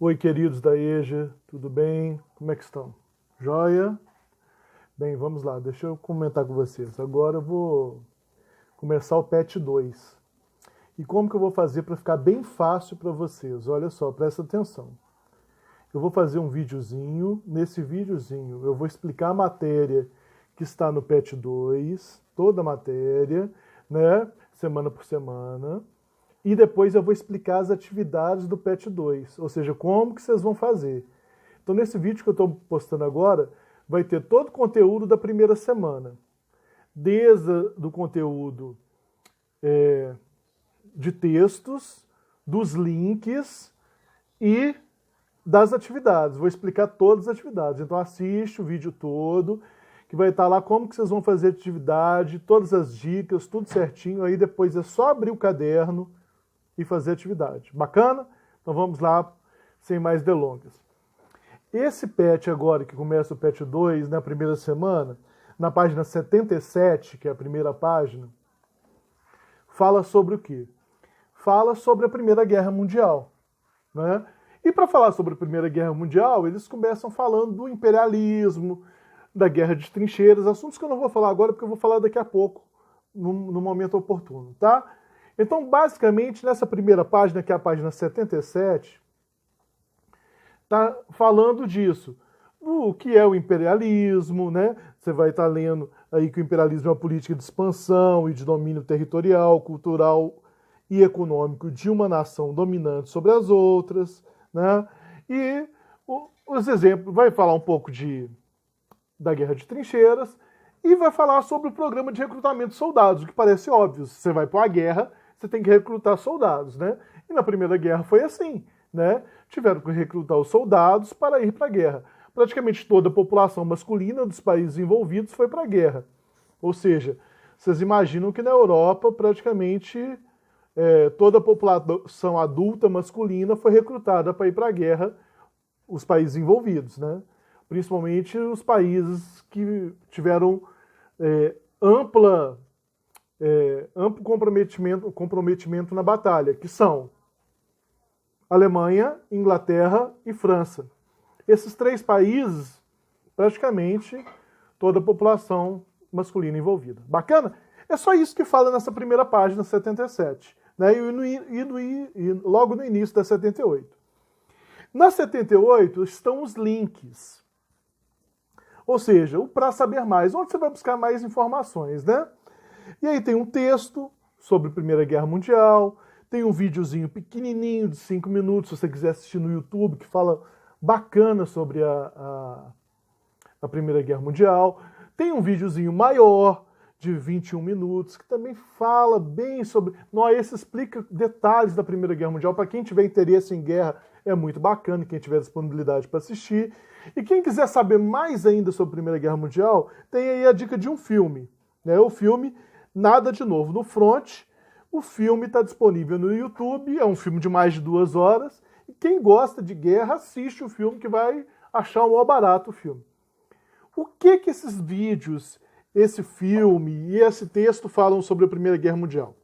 Oi, queridos da EJA, tudo bem? Como é que estão? Joia? Bem, vamos lá, deixa eu comentar com vocês. Agora eu vou começar o PET 2. E como que eu vou fazer para ficar bem fácil para vocês? Olha só, presta atenção. Eu vou fazer um videozinho. Nesse videozinho eu vou explicar a matéria que está no PET 2, toda a matéria, né? Semana por semana. E depois eu vou explicar as atividades do PET 2, ou seja, como que vocês vão fazer. Então nesse vídeo que eu estou postando agora, vai ter todo o conteúdo da primeira semana. Desde do conteúdo de textos, dos links e das atividades. Vou explicar todas as atividades. Então assiste o vídeo todo, que vai estar lá como que vocês vão fazer a atividade, todas as dicas, tudo certinho. Aí depois é só abrir o caderno e fazer atividade. Bacana? Então vamos lá, sem mais delongas. Esse PET agora, que começa o PET 2, na primeira semana, na página 77, que é a primeira página, fala sobre o quê? Fala sobre a Primeira Guerra Mundial, né? E para falar sobre a Primeira Guerra Mundial, eles começam falando do imperialismo, da guerra de trincheiras, assuntos que eu não vou falar agora, porque eu vou falar daqui a pouco, no momento oportuno, tá? Então, basicamente, nessa primeira página, que é a página 77, está falando disso. O que é o imperialismo, né? Você vai estar lendo aí que o imperialismo é uma política de expansão e de domínio territorial, cultural e econômico de uma nação dominante sobre as outras, né? E os exemplos, vai falar um pouco da guerra de trincheiras e vai falar sobre o programa de recrutamento de soldados, o que parece óbvio. Se você vai para uma guerra, você tem que recrutar soldados, né? E na Primeira Guerra foi assim, né? Tiveram que recrutar os soldados para ir para a guerra. Praticamente toda a população masculina dos países envolvidos foi para a guerra. Ou seja, vocês imaginam que na Europa praticamente toda a população adulta masculina foi recrutada para ir para a guerra, os países envolvidos, né? Principalmente os países que tiveram amplo comprometimento na batalha, que são Alemanha, Inglaterra e França. Esses três países, praticamente, toda a população masculina envolvida. Bacana? É só isso que fala nessa primeira página, 77. Né? E logo no início da 78. Na 78 estão os links. Ou seja, o para saber mais. Onde você vai buscar mais informações, né? E aí tem um texto sobre a Primeira Guerra Mundial, tem um videozinho pequenininho de 5 minutos, se você quiser assistir no YouTube, que fala bacana sobre a Primeira Guerra Mundial. Tem um videozinho maior, de 21 minutos, que também fala bem sobre... Esse explica detalhes da Primeira Guerra Mundial. Para quem tiver interesse em guerra, é muito bacana, quem tiver disponibilidade para assistir. E quem quiser saber mais ainda sobre a Primeira Guerra Mundial, tem aí a dica de um filme. Né? O filme Nada de Novo no Front. O filme está disponível no YouTube, é um filme de mais de 2 horas. E quem gosta de guerra, assiste o filme, que vai achar o maior barato o filme. O que esses vídeos, esse filme e esse texto falam sobre a Primeira Guerra Mundial?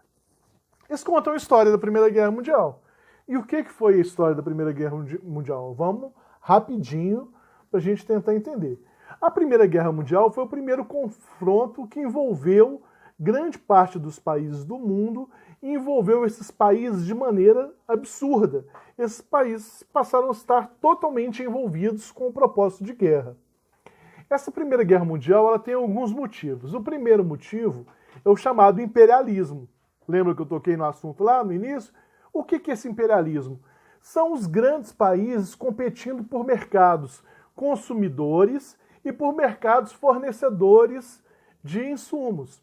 Eles contam a história da Primeira Guerra Mundial. E o que foi a história da Primeira Guerra Mundial? Vamos rapidinho para a gente tentar entender. A Primeira Guerra Mundial foi o primeiro confronto que envolveu grande parte dos países do mundo e envolveu esses países de maneira absurda. Esses países passaram a estar totalmente envolvidos com o propósito de guerra. Essa Primeira Guerra Mundial ela tem alguns motivos. O primeiro motivo é o chamado imperialismo. Lembra que eu toquei no assunto lá no início? O que é esse imperialismo? São os grandes países competindo por mercados consumidores e por mercados fornecedores de insumos.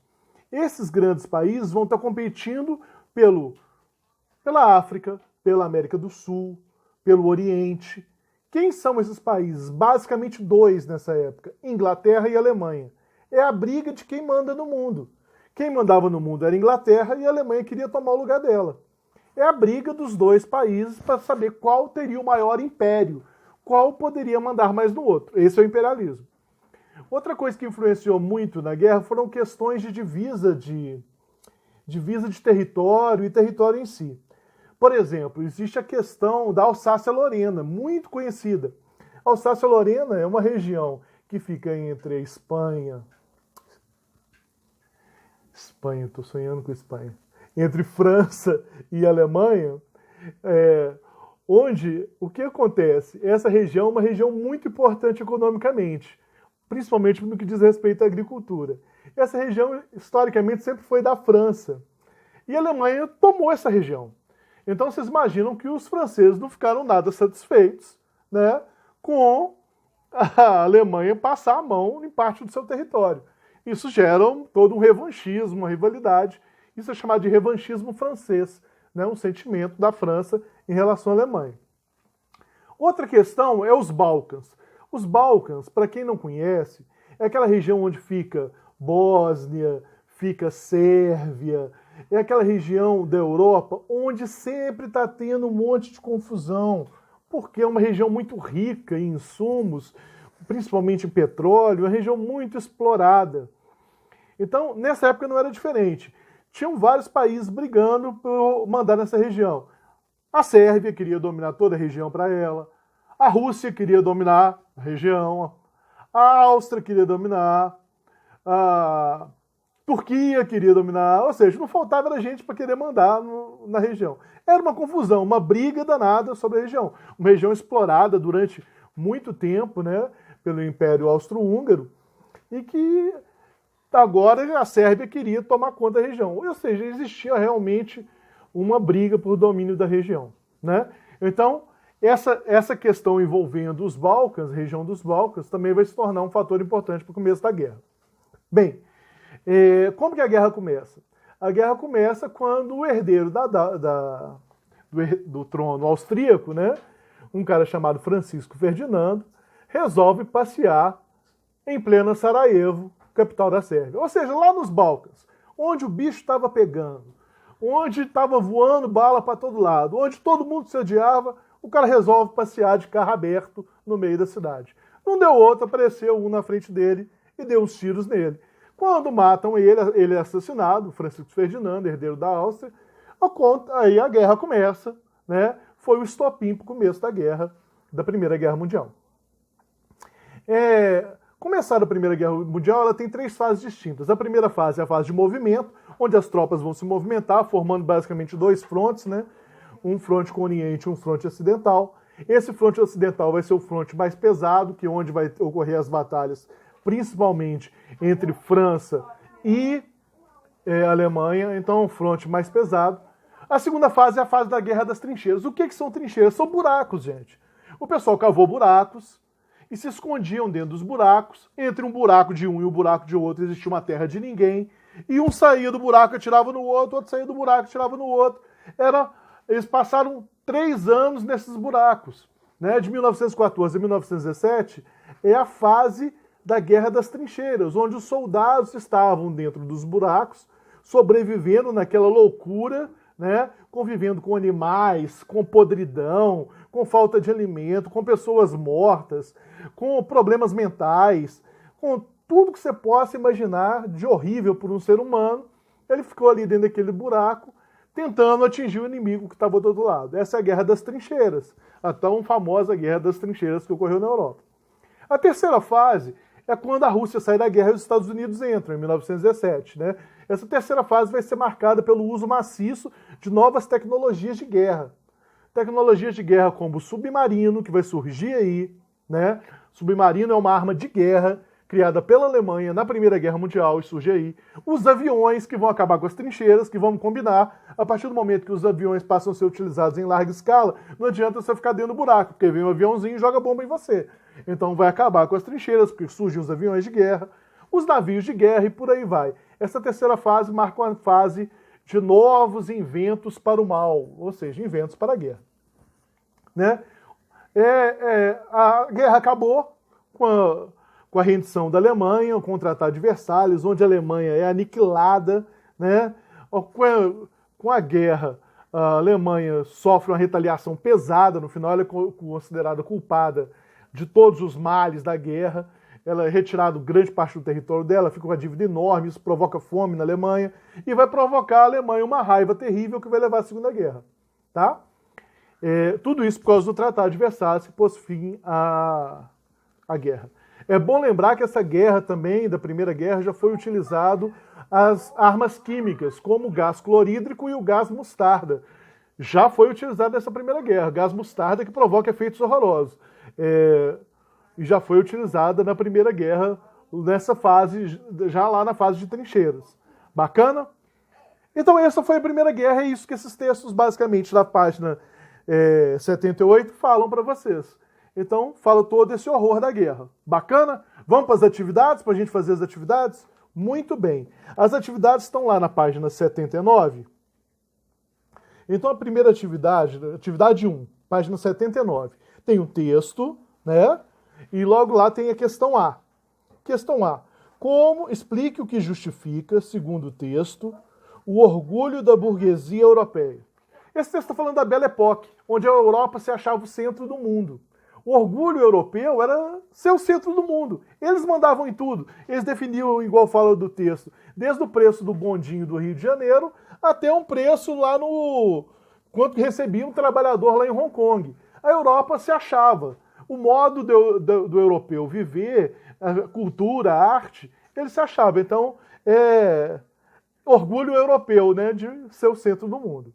Esses grandes países vão estar competindo pela África, pela América do Sul, pelo Oriente. Quem são esses países? Basicamente 2 nessa época, Inglaterra e Alemanha. É a briga de quem manda no mundo. Quem mandava no mundo era a Inglaterra e a Alemanha queria tomar o lugar dela. É a briga dos 2 países para saber qual teria o maior império, qual poderia mandar mais no outro. Esse é o imperialismo. Outra coisa que influenciou muito na guerra foram questões de divisa de território e território em si. Por exemplo, existe a questão da Alsácia-Lorena, muito conhecida. A Alsácia-Lorena é uma região que fica entre a Espanha, estou sonhando com Espanha, entre França e Alemanha, onde o que acontece? Essa região é uma região muito importante economicamente, principalmente no que diz respeito à agricultura. Essa região, historicamente, sempre foi da França. E a Alemanha tomou essa região. Então, vocês imaginam que os franceses não ficaram nada satisfeitos, né, com a Alemanha passar a mão em parte do seu território. Isso gera todo um revanchismo, uma rivalidade. Isso é chamado de revanchismo francês, né, um sentimento da França em relação à Alemanha. Outra questão é os Balcãs. Os Balcãs, para quem não conhece, é aquela região onde fica Bósnia, fica Sérvia, é aquela região da Europa onde sempre está tendo um monte de confusão, porque é uma região muito rica em insumos, principalmente em petróleo, uma região muito explorada. Então, nessa época não era diferente. Tinham vários países brigando por mandar nessa região. A Sérvia queria dominar toda a região para ela, a Rússia queria dominar a região, a Áustria queria dominar, a Turquia queria dominar, ou seja, não faltava gente para querer mandar na região. Era uma confusão, uma briga danada sobre a região. Uma região explorada durante muito tempo, né, pelo Império Austro-Húngaro, e que agora a Sérvia queria tomar conta da região. Ou seja, existia realmente uma briga por domínio da região, né? Então, essa questão envolvendo os Balcãs, a região dos Balcãs, também vai se tornar um fator importante para o começo da guerra. Bem, como que a guerra começa? A guerra começa quando o herdeiro do trono austríaco, né, um cara chamado Francisco Ferdinando, resolve passear em plena Sarajevo, capital da Sérvia. Ou seja, lá nos Balcãs, onde o bicho estava pegando, onde estava voando bala para todo lado, onde todo mundo se odiava, o cara resolve passear de carro aberto no meio da cidade. Não deu outro, apareceu um na frente dele e deu uns tiros nele. Quando matam ele é assassinado, Francisco Ferdinando, herdeiro da Áustria, aí a guerra começa, né? Foi o estopim para o começo da guerra, da Primeira Guerra Mundial. Começar a Primeira Guerra Mundial, ela tem 3 fases distintas. A primeira fase é a fase de movimento, onde as tropas vão se movimentar, formando basicamente 2 frontes, né? Um fronte com o Oriente e um fronte ocidental. Esse fronte ocidental vai ser o fronte mais pesado, que é onde vai ocorrer as batalhas, principalmente entre França e Alemanha, então é um fronte mais pesado. A segunda fase é a fase da Guerra das Trincheiras. O que são trincheiras? São buracos, gente. O pessoal cavou buracos e se escondiam dentro dos buracos. Entre um buraco de um e um buraco de outro existia uma terra de ninguém. E um saía do buraco e atirava no outro, outro saía do buraco e atirava no outro. Eles passaram 3 anos nesses buracos, né? De 1914 a 1917 é a fase da Guerra das Trincheiras, onde os soldados estavam dentro dos buracos, sobrevivendo naquela loucura, né? Convivendo com animais, com podridão, com falta de alimento, com pessoas mortas, com problemas mentais, com tudo que você possa imaginar de horrível por um ser humano. Ele ficou ali dentro daquele buraco, tentando atingir o inimigo que estava do outro lado. Essa é a Guerra das Trincheiras, a tão famosa Guerra das Trincheiras que ocorreu na Europa. A terceira fase é quando a Rússia sai da guerra e os Estados Unidos entram, em 1917. Né? Essa terceira fase vai ser marcada pelo uso maciço de novas tecnologias de guerra. Tecnologias de guerra como o submarino, que vai surgir aí. Né? Submarino é uma arma de guerra criada pela Alemanha na Primeira Guerra Mundial e surge aí. Os aviões, que vão acabar com as trincheiras, que vamos combinar. A partir do momento que os aviões passam a ser utilizados em larga escala, não adianta você ficar dentro do buraco, porque vem um aviãozinho e joga bomba em você. Então vai acabar com as trincheiras, porque surgem os aviões de guerra, os navios de guerra e por aí vai. Essa terceira fase marca uma fase de novos inventos para o mal, ou seja, inventos para a guerra. Né? A guerra acabou com a rendição da Alemanha, com o Tratado de Versalhes, onde a Alemanha é aniquilada. Né? Com a guerra, a Alemanha sofre uma retaliação pesada, no final ela é considerada culpada de todos os males da guerra. Ela é retirada grande parte do território dela, fica com uma dívida enorme, isso provoca fome na Alemanha, e vai provocar a Alemanha uma raiva terrível que vai levar à Segunda Guerra. tá? Tudo isso por causa do Tratado de Versalhes, que pôs fim à guerra. É bom lembrar que essa guerra também, da Primeira Guerra, já foi utilizado as armas químicas, como o gás clorídrico e o gás mostarda. Já foi utilizado nessa Primeira Guerra. Gás mostarda que provoca efeitos horrorosos. E já foi utilizada na Primeira Guerra, nessa fase, já lá na fase de trincheiras. Bacana? Então essa foi a Primeira Guerra, é isso que esses textos, basicamente, da página 78, falam para vocês. Então, fala todo esse horror da guerra. Bacana? Vamos para as atividades, para a gente fazer as atividades? Muito bem. As atividades estão lá na página 79. Então, a primeira atividade, atividade 1, página 79, tem um texto, né? E logo lá tem a questão A. Questão A. Como explique o que justifica, segundo o texto, o orgulho da burguesia europeia? Esse texto está falando da Belle Époque, onde a Europa se achava o centro do mundo. O orgulho europeu era ser o centro do mundo. Eles mandavam em tudo. Eles definiam, igual fala do texto, desde o preço do bondinho do Rio de Janeiro até um preço lá no... quanto recebia um trabalhador lá em Hong Kong. A Europa se achava. O modo do europeu viver, a cultura, a arte, ele se achava. Então, orgulho europeu, né, de ser o centro do mundo.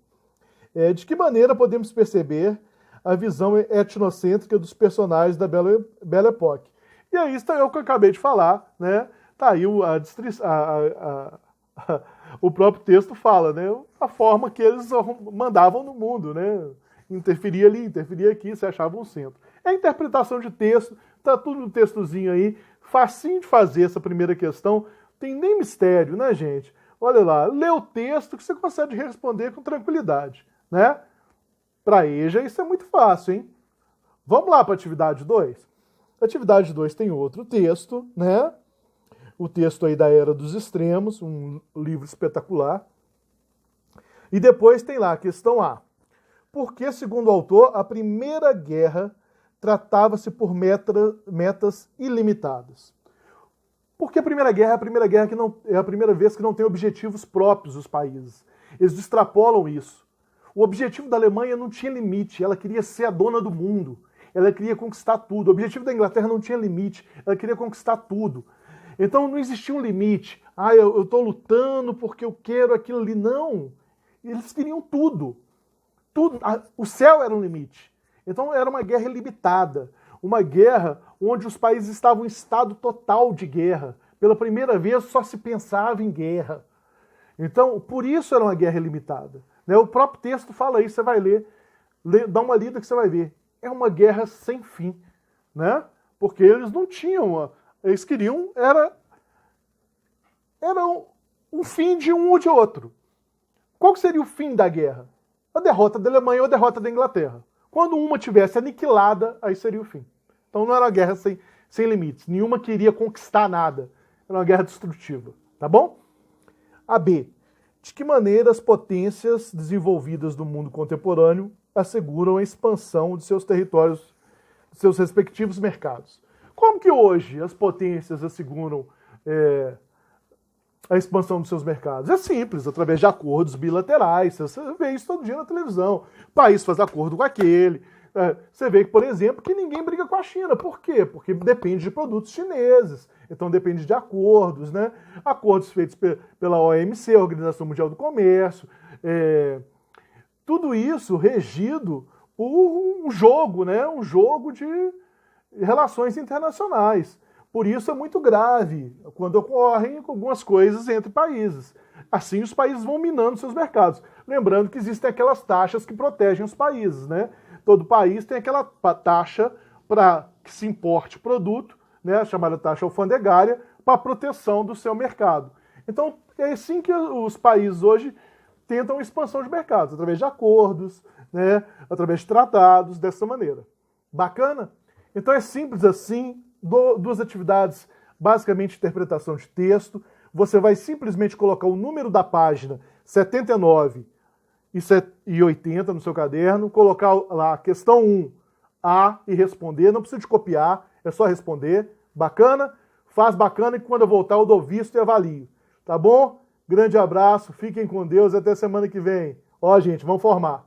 De que maneira podemos perceber a visão etnocêntrica dos personagens da Belle Époque? E aí está o que eu acabei de falar, né? Tá aí o próprio texto fala, né? A forma que eles mandavam no mundo, né? Interferia ali, interferia aqui, se achavam o centro. É interpretação de texto, tá tudo no textozinho aí, facinho de fazer essa primeira questão, tem nem mistério, né, gente? Olha lá, lê o texto que você consegue responder com tranquilidade, né? Para EJA isso é muito fácil, hein? Vamos lá para a atividade 2? A atividade 2 tem outro texto, né? O texto aí da Era dos Extremos, um livro espetacular. E depois tem lá a questão A. Por que, segundo o autor, a Primeira Guerra tratava-se por metas ilimitadas? Porque a Primeira Guerra que não, é a primeira vez que não tem objetivos próprios os países. Eles extrapolam isso. O objetivo da Alemanha não tinha limite, ela queria ser a dona do mundo. Ela queria conquistar tudo. O objetivo da Inglaterra não tinha limite, ela queria conquistar tudo. Então não existia um limite. Eu estou lutando porque eu quero aquilo ali. Não. Eles queriam tudo. Tudo. O céu era um limite. Então era uma guerra ilimitada. Uma guerra onde os países estavam em estado total de guerra. Pela primeira vez só se pensava em guerra. Então, por isso era uma guerra ilimitada. O próprio texto fala isso, você vai ler, dá uma lida que você vai ver. É uma guerra sem fim, né? Porque eles não tinham, eles queriam, era um fim de um ou de outro. Qual seria o fim da guerra? A derrota da Alemanha ou a derrota da Inglaterra. Quando uma tivesse aniquilada, aí seria o fim. Então não era uma guerra sem limites, nenhuma queria conquistar nada. Era uma guerra destrutiva, tá bom? A B. De que maneira as potências desenvolvidas do mundo contemporâneo asseguram a expansão de seus territórios, de seus respectivos mercados? Como que hoje as potências asseguram a expansão dos seus mercados? É simples, através de acordos bilaterais. Você vê isso todo dia na televisão. O país faz acordo com aquele. Você vê, por exemplo, que ninguém briga com a China. Por quê? Porque depende de produtos chineses. Então depende de acordos, né? Acordos feitos pela OMC, Organização Mundial do Comércio. Tudo isso regido por um jogo, né? Um jogo de relações internacionais. Por isso é muito grave quando ocorrem algumas coisas entre países. Assim os países vão minando seus mercados. Lembrando que existem aquelas taxas que protegem os países, né? Todo país tem aquela taxa para que se importe produto, né, chamada taxa alfandegária, para a proteção do seu mercado. Então, é assim que os países hoje tentam expansão de mercados, através de acordos, né, através de tratados, dessa maneira. Bacana? Então é simples assim, duas atividades, basicamente interpretação de texto. Você vai simplesmente colocar o número da página 79 e 80 no seu caderno, colocar lá a questão 1, A, e responder. Não precisa de copiar, é só responder. Bacana? Faz bacana e quando eu voltar eu dou visto e avalio. Tá bom? Grande abraço, fiquem com Deus e até semana que vem. Ó, gente, vamos formar.